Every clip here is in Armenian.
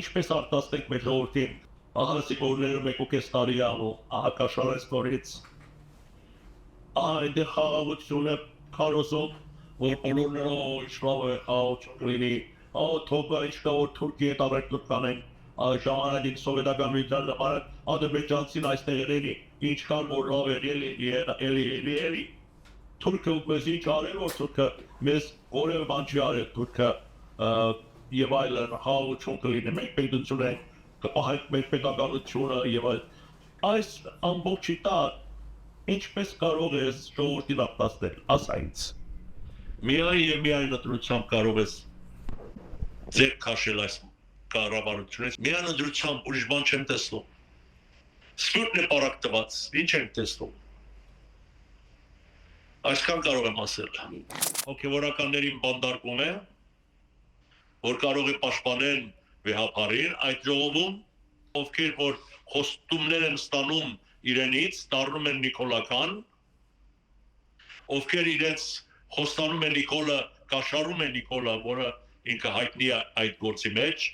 ինչպես արտասնենք մեր ժողովրդին, ահասիկորները 1.5 տարի անում, ահակաշարեց նորից, այնտեղ խաղաղությունը քարոզով, որ բոլորները իշխավ է, չկլինի, թոկը ինչկա որ Թուրքիա տարեկտուր կանեն, ժամանակին սովետական միության ժամանակ ադրբեջանցին այստեղ երելի, ինչքան որ լավ էլի, Թուրքը մեզ ինչ արել, որ Թուրքը մեզ որևէ բան չի արել, Թուրքը եւ այլն խաղաղություն կլինի, մենք պետություն ենք, կպահենք մեր պետականությունը եւ այլ, այս ամբողջի տակ ինչպես կարող ես ժողովրդին արտասնել, ասա ինձ։ Միայն եւ միայն ընտրությամբ կարող ես ձեր քաշել այս կառավարությունից, միայն ընտրությամբ ուրիշ բան չեմ տեսնում։ Սուրտն է պարակ տված, ինչ եմ տեսնում։ Այսքան կարող եմ ասել։ Հոգևորականներին բանդարկում է, որ կարող է պաշտպանել վեհապարին այդ ժողովում, ովքեր որ խոստումներ են ստանում իրենից, դառնում են նիկոլական, ովքեր իրենց խոստանում են Նիկոլը, կաշառում է Նիկոլը, որը ինքը հայտնի է այդ գործի մեջ,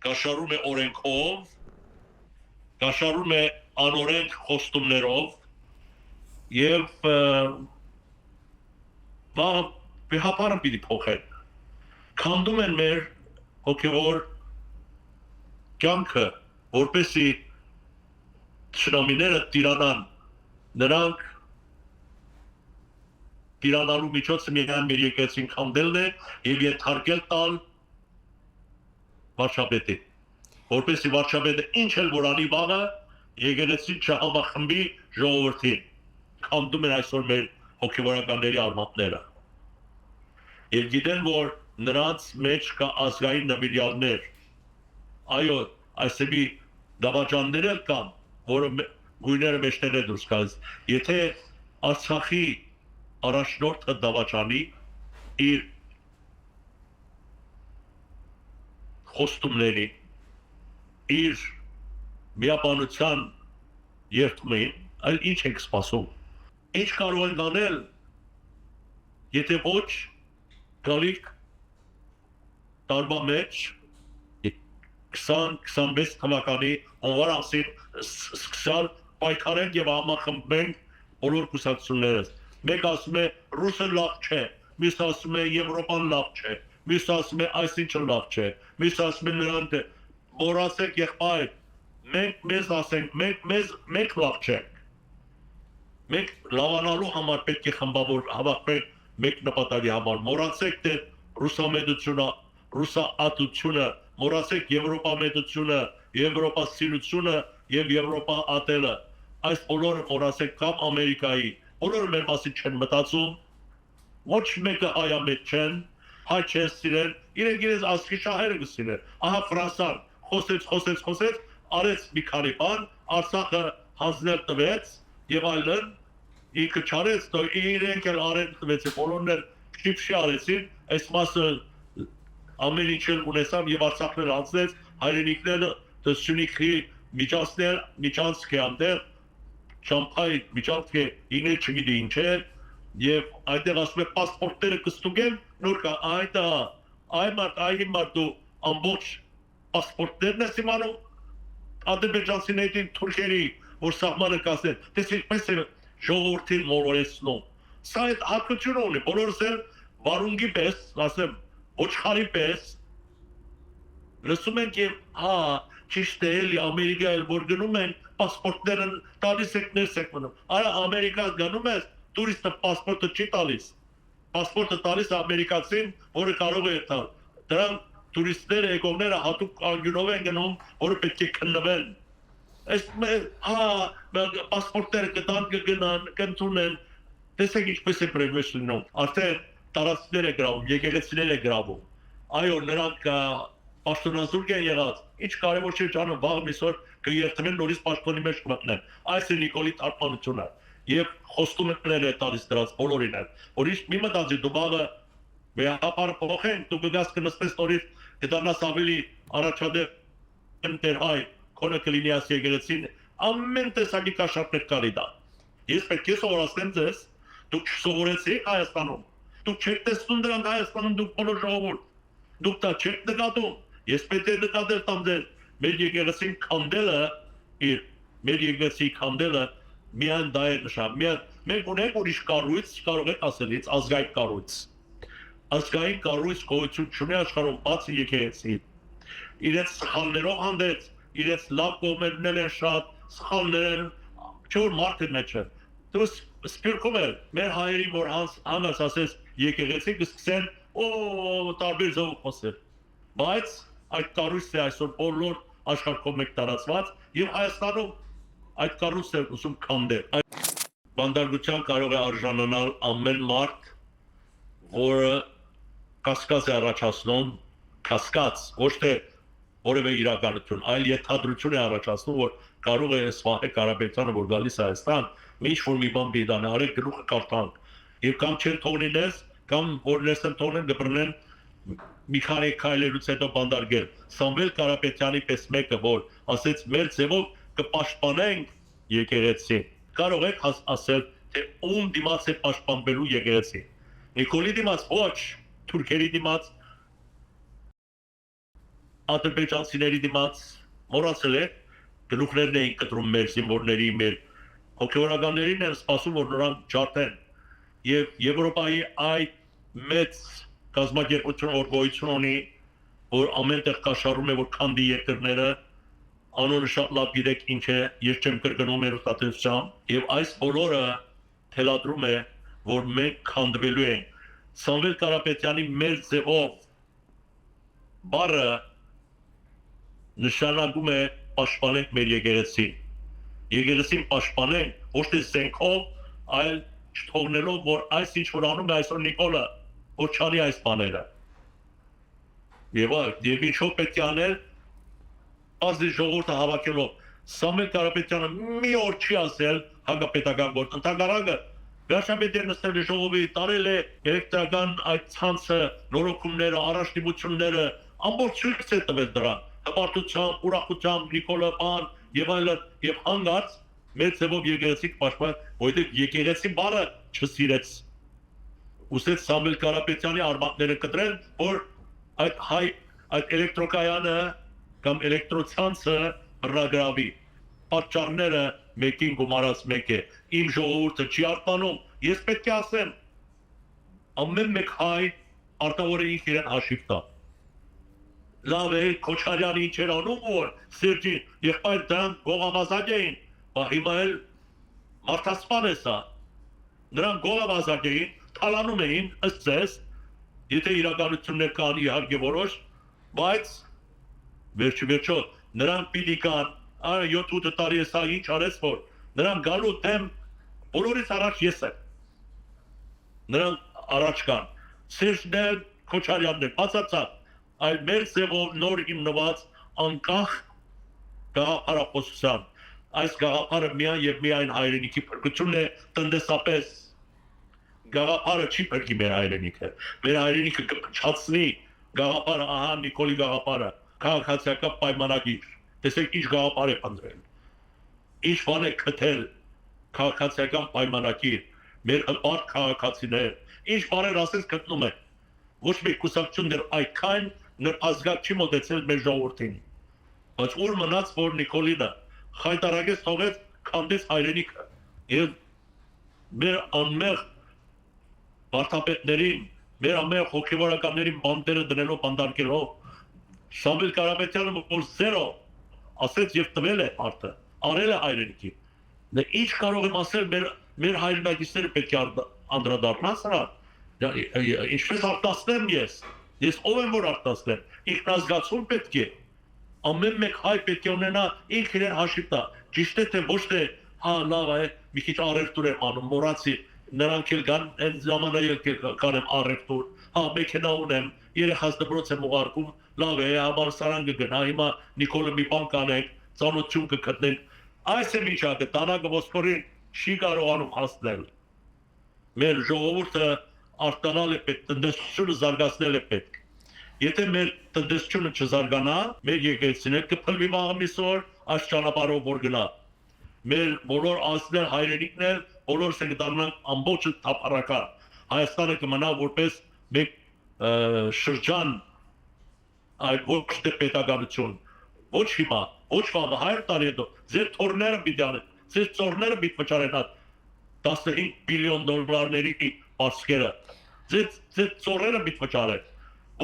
կաշառում է օրենքով, կաշառում է անօրենք խոստումներով եւ վեհապարը պիտի փոխեն։ Քանդում են մեր հոգևոր կյանքը, որպեսզի շնամիները տիրանան, նրանք տիրանալու միջոցը միայն մեր եկեղեցին քանդելն է եւ ենթարկել տալ վարչապետին, որպեսզի վարչապետը ինչ էլ որ անի վաղը եկեղեցին չհամախմբի ժողովրդին, քանդում են այսօր մեր հոգևորականների արմատները եւ գիտեն որ նրանց մեջ կա ազգային նվիրյալներ, այո, այսպիսի դավաճաններ կան, որը գույները մեջներ է դուրս գալիս, եթե Արցախի առաջնորդը դավաճանի իր խոստումների, իր միապանության երթումին, այլ ինչ ենք սպասում, ինչ կարող են անել, եթե ոչ գալիք տարվա մեջ 20-26 թվականի հունվար ամսին սկսալ պայքարենք եւ համախմբենք բոլոր կուսակցությունները։ Մեկ ասում է ռուսը լավ չէ, մյուս ասում է Եվրոպան լավ չէ, մյուս ասում է այսինչը լավ չէ, մյուս ասում է նրանք մոռացեք եղբայր, մենք մեզ ասենք, մենք լավ չենք։ Մենք լավանալու համար պետք է խմբավոր հավաքենք մեկ նպատակի համար, մոռացեք թե ռուսամետությունը, ռուսաատությունը, մոռացեք Եվրոպամետությունը, Եվրոպասիրությունը եւ Եվրոպա ատելը, այս բոլորը մոռացեք կամ Ամերիկայի, բոլորը մեր մասին չեն մտածում, ոչ մեկը հայամետ չեն, հայ չեն սիրել, իրենց ազգի շահերը կսիրեն, ահա Ֆրանսան խոսեց, արեց մի քանի բան, Արցախը հանձնել տվեց եւ այլն, ինքը չարեց, իրենք էլ արեն տվեց, բոլորն էլ շիփշի արեցին, այս մասը ամեն ինչ էլ ունեցավ եւ Արցախներ անցնեց, հայրենիքները Սյունիքի միջանցք է այնտեղ, Շամփայի միջանցք է, ինքը չգիտի ինչ է, եւ այնտեղ ասում է պասպորտները կստուգեն, նոր կա, այ մարդու ամբողջ պասպորտներն ես իմանում, ադրբեջանցիների թուրքերի, որ սահմանը կասեն, դες ինչպես է ժողովրդին մոլորեցնում, սա այդ հակությունը ունի, բոլորս էլ վարունգի պես, ասեմ, ոչխարի պես, լսում ենք եւ ճիշտ է էլի Ամերիկա էլ որ գնում են պասպորտները տալիս եք ներս եք մնում, արա Ամերիկա գնում ես, տուրիստը պասպորտը չի տալիս, պասպորտը տալիս ամերիկացին, որը կարող է տալ, դրան տուրիստները, եկողները հատուկ անգյունով են գնում, որը պետք է քննվեն, պասպորտները կտան կգնան, կընդունեն, տեսեք ինչպես է պրեվեշ լինում, արդեն տարածքներ է գրավում, եկեղեցիներ է գրավում, այո, նրանք պաշտոնազուրկ են եղած, ինչ կարևոր չէ ջանը վաղ միսօր կերթվեն նորից պաշտոնի մեջ կմտնեն, այս է Նիկոլի թարգմանությունը եւ խոստումներ է տալիս դրանց բոլորին են, որ ինչ մի մտածի դու վաղը վեհապարը փոխեն, դու կգաս կնստես նորից կդառնաս ավելի առաջադեմ դեր հայ, քոնը կլինի աս եկեղեցին, ամեն տեսակի կաշառքներ կարի դա։ Ես պետք է սովորացնեմ ձեզ, դուք չսովորեցիք Հայաստանում, դուք չեք տեսնում դրանք Հայաստանում, դուք բոլոր ժողովուրդ, դուք դա չեք նկատում, Ես պետք է նկատել տամ դեր մեր եկեղեցին քանդելը իր մեր եկեղեցի քանդելը միայն դա է նշան մենք ունենք ուրիշ կառույց կարող եք ասելից ազգային կառույց գոյություն չունի աշխարհում բացի եկեղեցի իրենց սխալներով հանդերձ իրենց լավ կողմերն են շատ սխալներ չոր մարդը մեջ է դու սպիրկում է մեր հայերի որ հանգած ասես եկեղեցի կսկսեն տարբեր ձևով խոսել բայց այդ կառույցը այսօր բոլոր աշխարհում մեկ տարածված եւ Հայաստանում այդ կառույցը ուսում քանդել բանդարգության կարող է արժանանալ ամեն մարդ որը կասկած է առաջացնում կասկած ոչ թե որևէ իրականություն այլ ենթադրություն է առաջացնում որ կարող է Սվահե Կարապետյանը որ գալիս Հայաստան ինչ որ մի բան բիդան արել գլուխը կարտանք եւ կամ չեն թողնինես կամ որ ներսեն թողնեն դբրնեն մի քանի քայլերուց հետո բանդարգել Սամվել Կարապետյանի պես մեկը որ ասեց մեր ձևով կպաշտպանենք եկեղեցի կարող եք ասել թե ում դիմաց է պաշտպանվելու եկեղեցի Նիկոլի դիմաց ոչ թուրքերի դիմաց ադրբեջանցիների դիմաց մոռացել եք գլուխներն էին կտրում մեր զինվորների մեր հոգեորականներին են սպասում որ նրանք ջարդեն եւ Եվրոպայի այդ մեծ կազմակերպությունը որ գոյություն ունի որ ամենտեղ կաշառում է որ քանդի երկրները անոնը շատ լավ գիտեք ինչ է ես չեմ կրկնում մեր ուսուցչությամբ եւ այս բոլորը թելադրում է որ մենք քանդվելու ենք Սամվել Կարապետյանի մեր ձևով բառը նշանակում է պաշտպանենք մեր եկեղեցին պաշտպանենք ոչ թե զենքով այլ չթողնելով որ այս ինչ որ անում է այսօր Նիկոլը որ չանի այս բաները եւ ինչով պետք է անել ազգի ժողովուրդը հավաքելով Սամվել Կարապետյանը մի օր չի ասել հակապետական գործ ընդհանրակը Վերջաբեդերն ստել ժողովի տարել է էլեկտրական այդ ցանցը նորոգումները առաջնությունները ամբողջ ցույց է տվել դրան հպարտությամբ ուրախությամբ Նիկոլը բան եւ այլն եւ հանգած մեր ձևով եկեղեցի պաշտպան որովհետեւ եկեղեցի բառը չսիրեց ուսեց Սամվել Կարապետյանի արմատները կտրել որ այդ էլեկտրոկայանը կամ էլեկտրոցանցը բռնագրավի պատճառները մեկին գումարած մեկ է իմ ժողովուրդը չի արտանում ես պետք է ասեմ ամեն մեկ հայ արտավորը իրեն հաշիվ տա լավ է Քոչարյանը ինչ էր անում որ Սերժին եղբայր դրան գողամազակ էին հիմա էլ մարդասպան է սա նրանք գողամազակ էին թալանում էին ըստ ձեզ եթե իրականություններ կան իհարկե որոշ բայց վերջո նրանք պիտի կան 7-8 տարի է սա ինչ արեց որ նրանք գալու դեմ բոլորից առաջ ես եմ նրանք առաջ կան Սերժներ Քոչարյաններ բացարձակ այլ մեր ձևով նոր հիմնված անկախ գաղափարախոսության այս գաղափարը միայն եւ միայն հայրենիքի փրկությունն է տնտեսապես գաղափարը չի փրկի մեր հայրենիքը կփչացնի գաղափարը ահա Նիկոլի գաղափարը քաղաքացիական պայմանագիր տեսեք ինչ գաղափար է ընտրել ինչ բան է քթել քաղաքացիական պայմանագիր մեր հպարտ քաղաքացիներ ինչ բաներ ասես գտնում են ոչ մի կուսակցություն դեռ այդքան ազգակ չի մոտեցել մեր ժողովրդին բայց ուր մնաց որ Նիկոլինը խայտարակեց թողեց քանդեց հայրենիքը եւ մեր անմեղ վարդապետներին մեր ամեն հոգեվորականներին բանտերը դնելով բանդարկելով Սամվել Կարապետյանը որ զերո ասեց եւ տվել է արդը արել է հայրենիքի դե ինչ կարող եմ ասել մեր հայրենակիցները պետք է անդրադառնան սրա ինչպես արտասնեմ ես ով եմ որ արտասնեմ ինքնազգացում պետք է ամեն մեկ հայ պետք է ունենա ինքն իրեն հաշիվ տա ճիշտ է թե ոչ թե հա լավ է մի քիչ առևտուր եմ անում մոռացի նրանք էլ կան այն ժամանակ կանեմ առևտուր հա մեքենա ունեմ երեխաս դպրոց եմ ուղարկում լավ է համալսարան կգնա հիմա Նիկոլը մի բան կանենք ծանոթություն կգտնենք այս է միջակը տանակը ոսկորին չի կարողանում հասնել մեր ժողովուրդը արտանալ է պետք տնտեսությունը զարգացնել է պետք եթե մեր տնտեսությունը չզարգանա մեր եկեղեցիները կփլվի մաղամիսոր այս ճանապարհով որ գնա մեր բոլոր ազգներ հայրենիքներ բոլորս ենք դառնանք ամբողջ թափառական Հայաստանը կմնա որպես մեկ շրջան Այդ ոչ թե պետականություն, ոչ հիմա, ոչ վաղը 100 տարի հետո, ձեր թորները պիտի անեն, ձեր ծորները պիտի վճարեն այդ 15 բիլիոն դոլարների պարսկերը, ձեր ծորները պիտի վճարեն,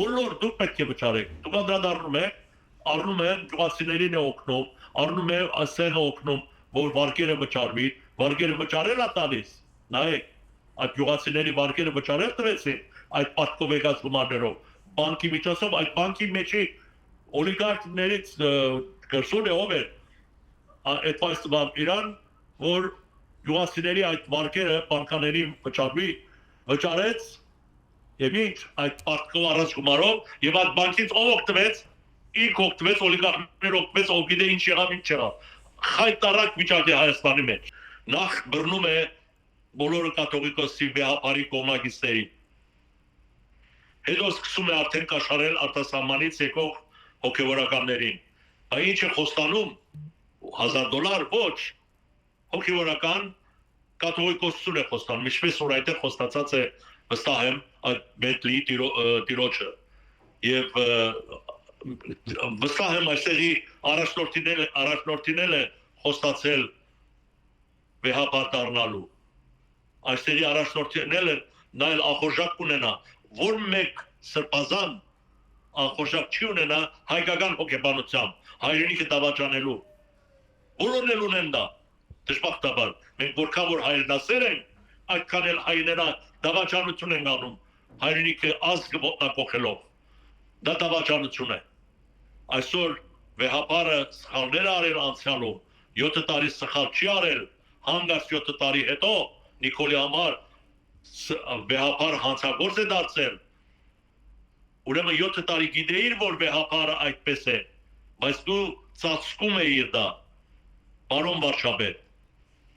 բոլոր դուք պետք է վճարեք, դուք անդրադառնում եք, առնում են գյուղացիներին է օգնում, առնում է ասեղը օգնում, որ վարկերը վճարվի, վարկերը վճարել է տալիս, նայեք, այդ գյուղացիների վարկերը վճարել տվեցին, այդ պատկով եկած գումարներով, բանկի միջոցով, այդ բանկի մեջի օլիգարխներից կրսուն է ով էր, այդ պայստվան իրան, որ գյուղացիների այդ վարկերը բանկաների վճարեց, և ինչ այդ պատկով առաջ գումարով, և այդ բանկից ով օգտվեց, ինք օգտվեց, օլիգարխներ օգտվեց, ով գիտե ինչ եղավ, ինչ եղավ, խայտարակ վիճակ է Հայաստանի մեջ, նախ բռնում է բոլորը կաթողիկոսի վեհապարի կողմնակիցների, հետո սկսում է արդեն կաշարել արտասահմանից եկող հոգևորականներին, այ ինչ է խոստանում, $1000 ոչ, հոգևորական կաթողիկոսություն է խոստանում, ինչպես որ այդտեղ խոստացած է վստահ եմ այդ Բենտլի տիրոջը, և վստահ եմ այստեղի առաջնորդինել է խոստացել վեհապար դառնալու, այստեղի առաջնորդինել է նայել ախորժակ կունենա, որ մեկ սրբազան ախորժակ չի ունենա հայկական հոգեբանությամբ, հայրենիքը դավաճանելու, բոլորն էլ ունեն դա, դժբախտաբար, մենք որքան որ հայրենասեր ենք, այդքան էլ հայրենա դավաճանություն են անում, հայրենիքը ազգը ոտնակոխելով, դա դավաճանություն է, այսօր վեհապարը սխալներ արել անցյալում, 7 տարի սխալ չի արել, հանգած 7 տարի հետո Նիկոլի համար վեհապար հանցագործ է դարձել, ուրեմն 7 տարի գիտեիր, որ վեհապարը այդպես է, բայց դու ծածկում էիր դա, պարոն վարչապետ,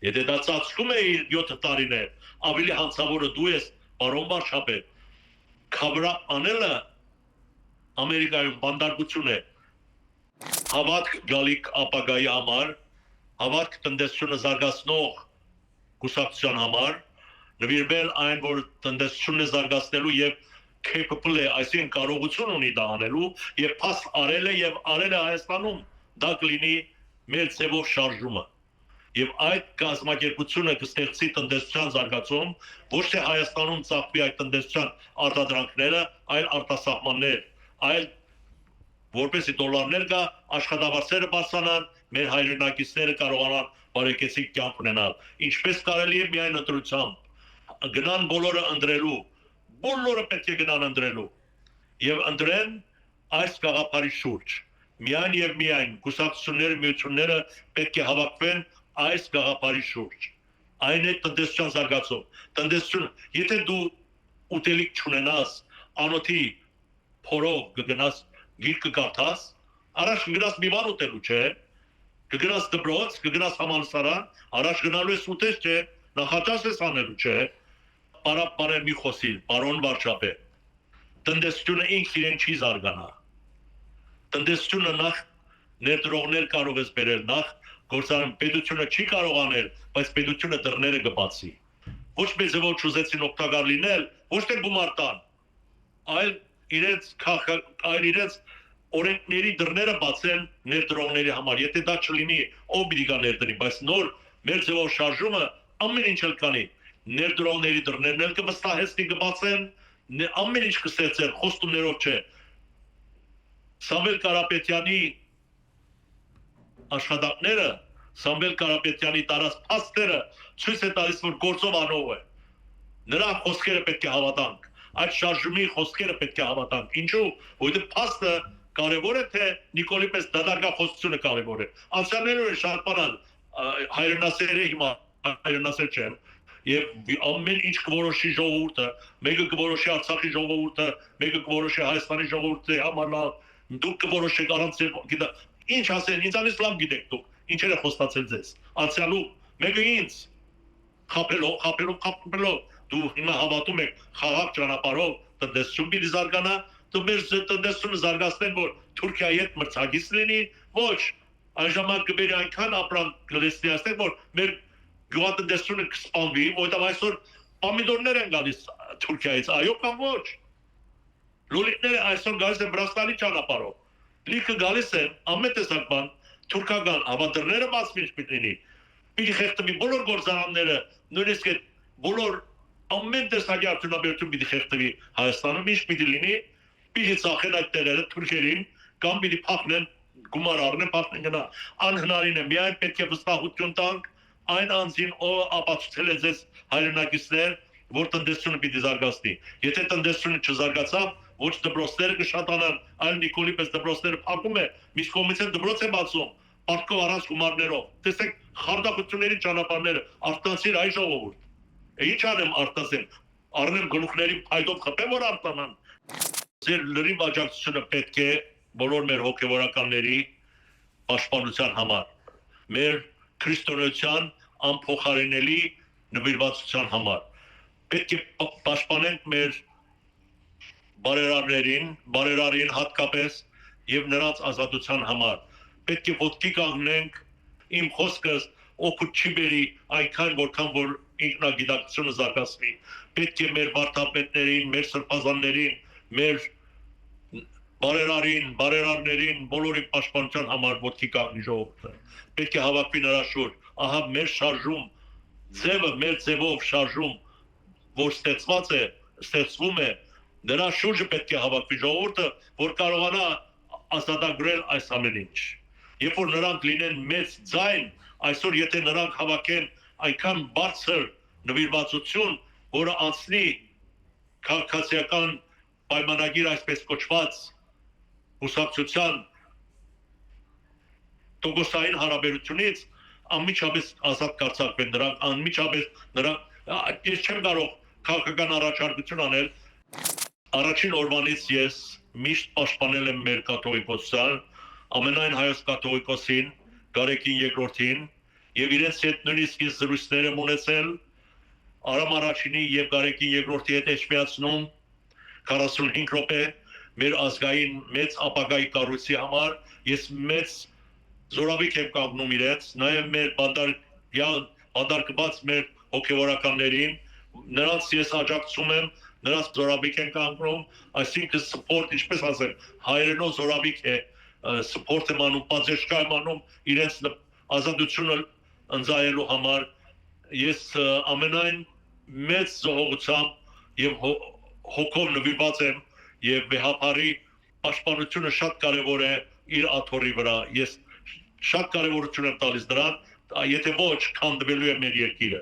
եթե դա ծածկում էիր 7 տարիներ, ավելի հանցավորը դու ես, պարոն վարչապետ, քավրա անելը Ամերիկայում բանդարգություն է, հավատք գալիք ապագայի համար, հավատք տնտեսությունը զարգացնող կուսակցության համար, նվիրվել այն, որ տնտեսությունն է զարգացնելու և capable է, այսինքն կարողություն ունի դա անելու և փաստ արել է և արել է Հայաստանում, դա կլինի մեր ձևով շարժումը։ Եվ այդ կազմակերպությունը կստեղծի տնտեսության զարգացում, ոչ թե Հայաստանում ծախվի այդ տնտեսության արտադրանքները, այլ արտասահմաններ, այլ որպեսզի դոլարներ կա, աշխատավարձերը բարձրանան, մեր հայրենակիցները կարողանան բարեկեցիկ կյանք ունենալ։ Ինչպես կարելի է միայն ընտրությամբ գնան բոլորը ընտրելու, բոլորը պետք է գնան ընտրելու եւ ընտրեն այս գաղափարի շուրջ։ Միայն եւ միայն կուսակցությունները, միությունները պետք է հավաքվեն այս գաղափարի շուրջ։ Այն է տնտեսության զարգացում։ Տնտեսությունը, եթե դու ուտելիք չունենաս, անոթի փորով կգնաս գիրք կգարտաս, առաջ կգնաս մի բան ուտելու, չէ՞։ Կգնաս դպրոց, կգնաս համալսարան, առաջ գնալու ես ուտես, չէ՞, նախաճաշ ես անելու, չէ՞։ Պարապ մի խոսիլ, պարոն վարչապետ։ Տնտեսությունը ինքն իրեն չի զարգանա։ Տնտեսությունը նախ ներդրողներ կարող ես բերել, նախ գործարան պետությունը չի կարող անել, բայց պետությունը դռները կբացի։ Ոչ մեզ որ չուզեցին օգտակար լինել, ոչ թե գումար տան, այլ իրենց օրենքների դռները բացել ներդրողների համար։ Եթե դա չլինի, ով պիտի գա ներդրի, բայց նոր մեր ձևով շարժումը ամեն ինչ էլ կանի։ Ներդրողների դռներն էլ կվստահեցնի կբացեն, ամեն ինչ կստեղծեն, խոստումներով չէ։ Սամվել Կարապետյանի աշխատանքները, Սամվել Կարապետյանի տարած փաստերը ցույց է տալիս, որ գործով անող է։ Նրա խոսքերը պետք է հավատանք, այդ շարժումի խոսքերը պետք է հավատանք։ Ինչու՞, որովհետև փաստը կարևոր է, թե Նիկոլի պես դատարկախոսությունը կարևոր է։ Անցյալներով շատ բան հայրենասեր է, հիմա հայրենասեր չեմ։ Եվ ամեն ինչ կորոշի ժողովուրդը, մեկը կորոշի Արցախի ժողովուրդը, մեկը կորոշի Հայաստանի ժողովուրդի համար, դուք կորոշեք առանց գիտա, ինչ ասեն, ինձանից լավ գիտեք դուք, ինչեր է խոստացել ձեզ։ Անցյալում մեկը ինձ խաբելով, դու հիմա հավատում եք խաղաղ ճանապարհով տնտեսություն պիտի զարգանա, դու մեր տնտեսությունը զարգացնեն, որ Թուրքիայի հետ մրցակից լինի, ոչ, այն ժամանակ կբերի այնքան ապրանք կլեսնիացնեն, որ մեր գյուղատնտեսությունը կսպանվի, որտեղ այսօր պոմիդորներ են գալիս Թուրքիայից, այո կամ ոչ։ Լոլիկները այսօր գալիս են Վրաստանի ճանապարհով։ Լիքը գալիս են ամեն տեսակ բան, թուրքական ավանդույթները բացվի պիտի լինի։ Պիտի խեղդվի բոլոր գործարանները, նույնիսկ այդ բոլոր ամեն տեսակի արտոնաբերություն պիտի խեղդվի Հայաստանում, ինչ պիտի լինի, պիտի ծախեն այդ տեղերը թուրքերին կամ պիտի փախնեն գումար առնեն, փախնեն գնա։ Անհնարին է, միայն պետք է վստահություն տանք այն անձին, ով ապացուցել է ձեզ հայրենակիցներ, որ տնտեսությունը պիտի զարգացնի։ Եթե տնտեսությունը չզարգացավ, ոչ դպրոցները կշատանան, այլ Նիկոլի պես դպրոցները փակում է, միշտ կողմից են դպրոց է բացում, պարտքով առանց գումարներով։ Տեսեք խարդախությունների ճանապարհները, արտանցիր այ ժողովուրդ։ Ինչ անեմ արտասեմ, առնեմ գլուխների փայտով խփեմ, որ արտանան։ Ձեր լրիվ աջակցությունը պետք է բոլոր մեր հոգևորականների պաշտպանության համար, մեր քրիստոնեության անփոխարինելի նվիրվածության համար։ Պետք է պաշտպանենք մեր բարերարին հատկապես եւ նրանց ազատության համար։ Պետք է ոտքի կանգնենք, իմ խոսքս օգուտ չի բերի այնքան որքան որ ինքնագիտակցությունը զարգացվի։ Պետք է մեր վարդապետներին, մեր սրբազաններին, մեր բարերարներին, բոլորի պաշտպանության համար ոտքի կանգնի ժողովուրդը։ Պետք է հավաքվի նրա շուրջ։ Ահա մեր շարժում, մեր ձևով շարժում, որ ստեղծվում է, նրա շուրջը պետք է հավաքվի ժողովուրդը, որ կարողանա ազատագրել այս ամեն ինչ։ Երբ որ նրանք լինեն մեծ ձայն, այսօր եթե նրանք հավաքեն այնքան բարձր նվիրվածություն, որը անցնի քաղաքացիական պայմանագիր այսպես կոչված հուսակցության տոկոսային հարաբերությունից, անմիջապես ազատ կարձակվեն նրանք, անմիջապես նրանք, ես չեմ կարող քաղաքական առաջարկություն անել։ Առաջին օրվանից ես միշտ պաշտպանել եմ մեր կաթողիկոսության, ամենայն հայոց կաթողիկոսին, Գարեգին II-ին, եւ իրենց հետ նույնիսկ ես զրույցներ եմ ունեցել Արամ առաջինի եւ Գարեգին II-ի հետ էջմիածնում 45 րոպե մեր ազգային մեծ ապագայի կառույցի համար ես մեծ զորավիք եմ կանգնում իրենց, նաեւ մեր բանդարկված մեր հոգեվորականներին, նրանց ես աջակցում եմ, նրանց զորավիք են կանգնում, այսինքն սպորտ, ինչպես ասեմ, հայրենով զորավիք է, սպորտ եմ անում, պատժեշկա եմ անում իրենց ազատությունը ընձայելու համար։ Ես ամենայն մեծ զողողությամբ եւ հոգով նվիրված եմ եւ վեհապարի պաշտպանությունը շատ կարեւոր է իր աթոռի վրա։ Ես շատ կարեւորություն եմ տալիս դրան, եթե ոչ քանդվելու է մեր երկիրը։